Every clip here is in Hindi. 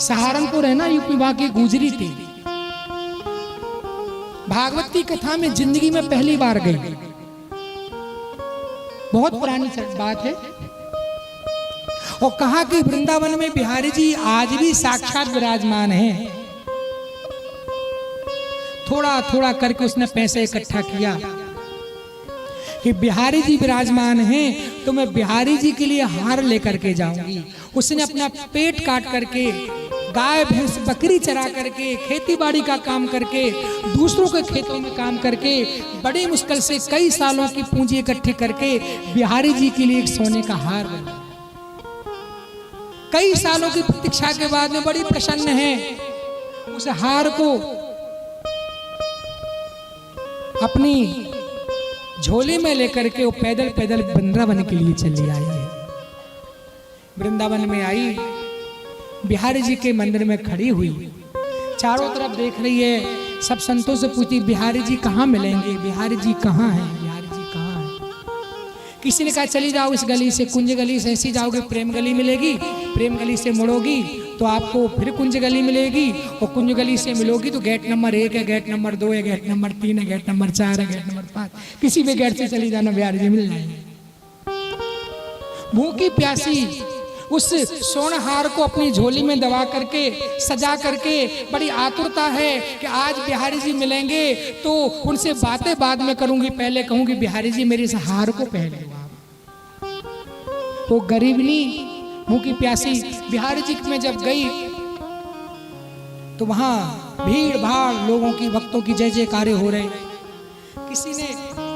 सहारनपुर है ना यूपी, वहां की गुजरी थी। भागवत की कथा में जिंदगी में पहली बार गई, बहुत पुरानी बात है। और कहा कि वृंदावन में बिहारी जी आज भी साक्षात विराजमान हैं। थोड़ा थोड़ा करके उसने पैसे इकट्ठा किया कि बिहारी जी विराजमान हैं तो मैं बिहारी जी के लिए हार लेकर के जाऊंगी। उसने अपना पेट काट करके, गाय भैंस बकरी चरा करके, खेती बाड़ी का काम करके, दूसरों के खेतों में काम करके, बड़ी मुश्किल से कई सालों की पूंजी इकट्ठी करके बिहारी जी के लिए एक सोने का हार बना। कई सालों की प्रतीक्षा के बाद में बड़ी प्रसन्न है। उस हार को अपनी झोली में लेकर के वो पैदल पैदल वृंदावन के लिए चली आई है। वृंदावन में आई, बिहारी जी के मंदिर में खड़ी हुई, चारों तरफ देख रही है। सब संतों से पूछती बिहारी जी कहाँ मिलेंगे, बिहारी जी कहाँ हैं, बिहारी जी कहाँ हैं। किसी ने कहा चली जाओ इस गली से, कुंज गली से ऐसी जाओगे प्रेम गली मिलेगी, प्रेम गली से मुड़ोगी तो आपको फिर कुंज गली मिलेगी, और कुंज गली से मिलोगी तो गेट नंबर 1 है, गेट नंबर 2 है, गेट नंबर 3 है, गेट नंबर 4 है, गेट नंबर 5, किसी भी गेट से चली जाना, बिहारी जी मिल जाएंगे। भूखी प्यासी उस स्वर्ण हार को अपनी झोली में दबा करके, सजा करके, बड़ी आतुरता है कि आज बिहारी जी मिलेंगे तो उनसे बातें बाद में करूंगी, पहले कहूंगी बिहारी जी मेरे इस हार को पहन लो आप। वो गरीबनी भूखी प्यासी बिहारी जी में जब गई तो वहां भीड़ भाड़ लोगों की, भक्तों की जय जयकारे हो रहे। किसी ने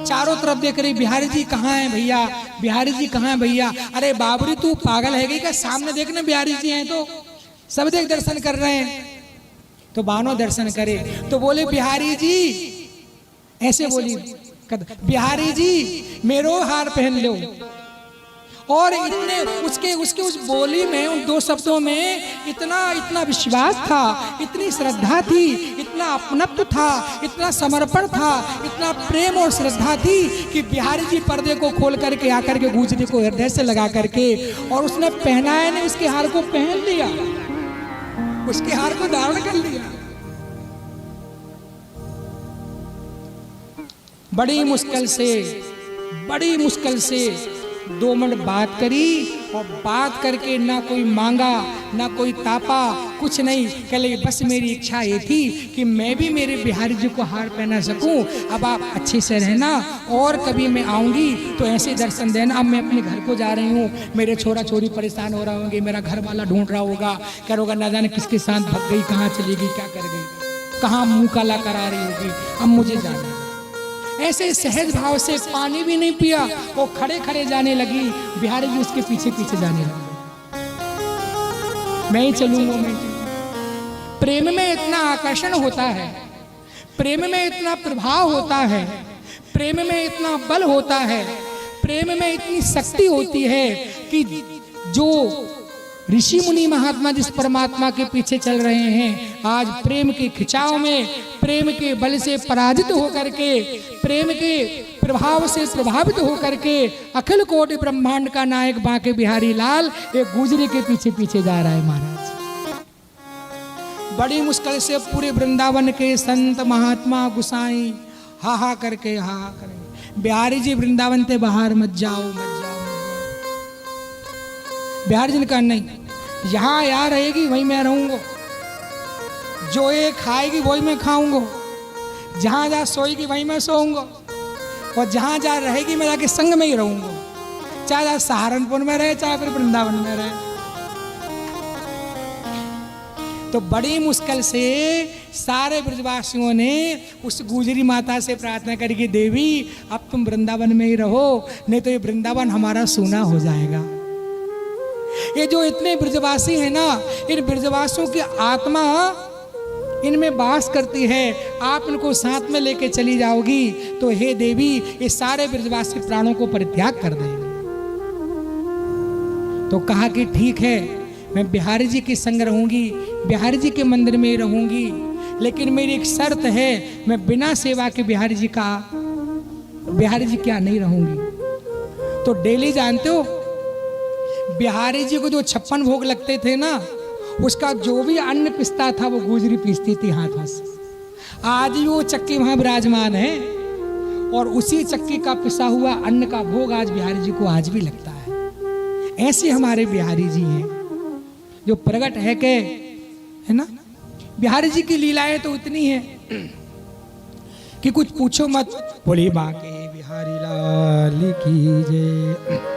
चारों तरफ देख रही, बिहारी जी कहाँ हैं भैया, बिहारी जी कहाँ हैं भैया। अरे बाबरी तू पागल है क्या, सामने देखना बिहारी जी हैं तो सब देख दर्शन कर रहे हैं। तो बानो दर्शन करे तो बोले बिहारी जी, ऐसे बोली बिहारी जी मेरो हार पहन लो। और इतने उसके उस बोली में, उन 2 शब्दों में इतना विश्वास था, इतनी श्रद्धा थी, इतना अपनत्व था, इतना समर्पण था, इतना प्रेम और श्रद्धा थी कि बिहारी जी पर्दे को खोल करके आकर के गुजरी को हृदय से लगा करके, और उसने पहनाया ने उसके हार को पहन लिया, उसके हार को धारण कर लिया। बड़ी मुश्किल से 2 मिनट बात करी, और बात करके ना कोई मांगा ना कोई तापा, कुछ नहीं। कह लगे बस मेरी इच्छा ये थी कि मैं भी मेरे बिहारी जी को हार पहना सकूं। अब आप अच्छे से रहना, और कभी मैं आऊंगी तो ऐसे दर्शन देना। अब मैं अपने घर को जा रही हूँ, मेरे छोरा छोरी परेशान हो रहा होंगे, मेरा घर वाला ढूंढ रहा होगा, कह होगा ना जाने किसके साथ भग गई, कहाँ चली गई, क्या कर गई, कहाँ मुँह काला करा रही होगी, अब मुझे जाना। ऐसे सहज भाव से पानी भी नहीं पिया, वो खड़े खड़े जाने लगी। बिहारी जी उसके पीछे पीछे जाने लगे, मैं ही चलूंगा, मैं चलूंगा। प्रेम में इतना आकर्षण होता है, प्रेम में इतना प्रभाव होता है, प्रेम में इतना बल होता है, प्रेम में इतनी शक्ति होती है कि जो ऋषि मुनि महात्मा जिस परमात्मा के पीछे चल रहे हैं, आज प्रेम के खिंचाव में, प्रेम के बल से पराजित होकर के, प्रेम के प्रभाव से प्रभावित होकर के अखिल कोटि ब्रह्मांड का नायक बांके बिहारी लाल एक गुजरी के पीछे पीछे जा रहा है महाराज। बड़ी मुश्किल से पूरे वृंदावन के संत महात्मा गुसाई हा करके बिहारी जी वृंदावन से बाहर मत जाओ, मत जाओ। बिहारी जी ने कहा नहीं, यहाँ यार रहेगी वहीं मैं रहूंगा, जो ये खाएगी वही मैं खाऊंगा, जहाँ जहाँ सोएगी वहीं मैं सोऊंगा, और जहाँ जहाँ रहेगी मैं जाके संग में ही रहूंगा, चाहे सहारनपुर में रहे चाहे फिर वृंदावन में रहे। तो बड़ी मुश्किल से सारे ब्रजवासियों ने उस गुजरी माता से प्रार्थना करी कि देवी अब तुम वृंदावन में ही रहो, नहीं तो ये वृंदावन हमारा सूना हो जाएगा। ये जो इतने ब्रजवासी हैं ना, इन ब्रजवासियों की आत्मा इनमें वास करती है, आप इनको साथ में लेके चली जाओगी तो हे देवी ये सारे ब्रजवासी प्राणों को परित्याग कर देंगे। तो कहा कि ठीक है मैं बिहारी जी के संग रहूंगी, बिहारी जी के मंदिर में रहूंगी, लेकिन मेरी एक शर्त है, मैं बिना सेवा के बिहारी जी क्या नहीं रहूंगी। तो डेली जानते हो बिहारी जी को जो 56 भोग लगते थे ना, उसका जो भी अन्न पिसता था वो गुजरी पीसती थी हाथों से। आज भी वो चक्की वहां विराजमान है और उसी चक्की का पिसा हुआ अन्न का भोग आज बिहारी जी को आज भी लगता है। ऐसे हमारे बिहारी जी हैं जो प्रगट है के, है ना। बिहारी जी की लीलाएं तो इतनी है कि कुछ पूछो मत। बोली बांके बिहारी लाल की जय।